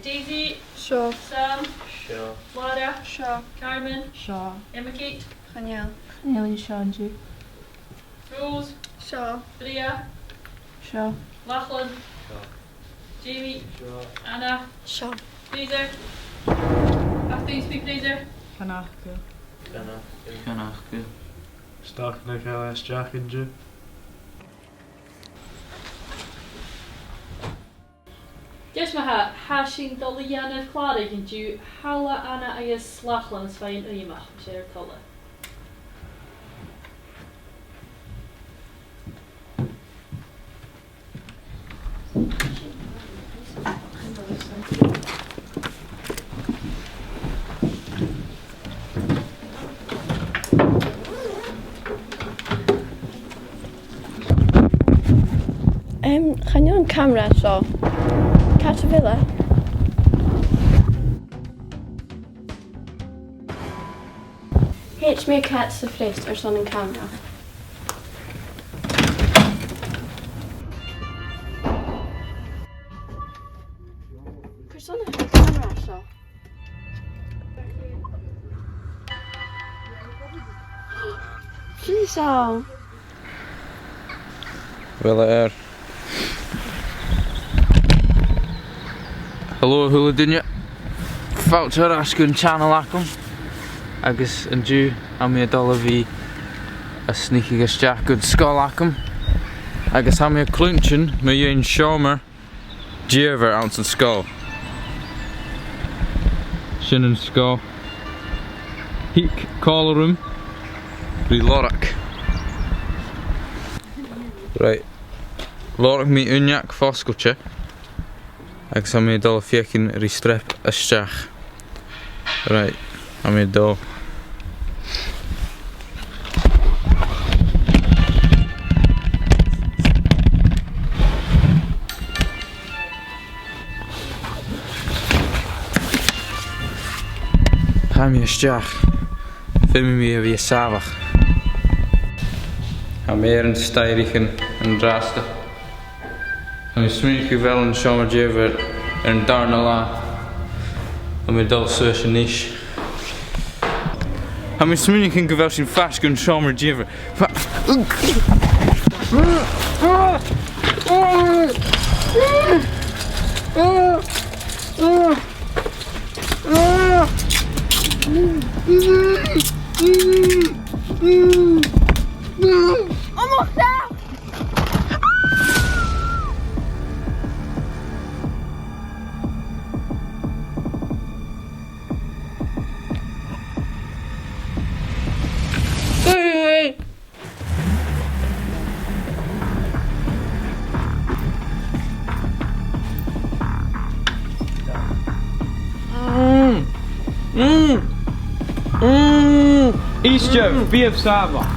Daisy. Sure. Sam. Sure. Laura. Sure. Carmen. Sure. Emma-Kate. Danielle. Nearly Shanju. Rose. Sure. Bria. Sure. Lachlan. Sure. Jamie. Sure. Anna. Sure. Fraser. After you speak, Fraser. Kanaka. Kanaka. Staing nach Jack and Jew. Yes, maha. Hashing Dhiluain of Clara can do Hala Anna agus Lachlan Svein iomagaineach share color. Gaan you on camera so? Catch a villa. H me a cat to fleist or something camera. Person a camera so. Please so. Well, hello, hula duine. Phort ar-sgoil channel acum. Agus yn dŵ am meadhail a bhí a sneaky agus Jack good skull acum. Agus am a clunchin me yn Seòmar Díomhar ounce yn skull. Sin yn skull. Híc collarúm Rìgh lorach. Right. Lorach mi uineach foscailte. Agus am meadhail a fiecin rí strep isteach. Right. Am meadhail. Am mi isteach. Film mi a bhí sábhach. Am an stairichin an drasta. Am smrínich go bheil an Seòmar Díomhar an darna lá. Am meadhail suas a níos. Am smrínich go bheil sin fasc an Seòmar Díomhar. Almost there! Easter, bíomh sábhach.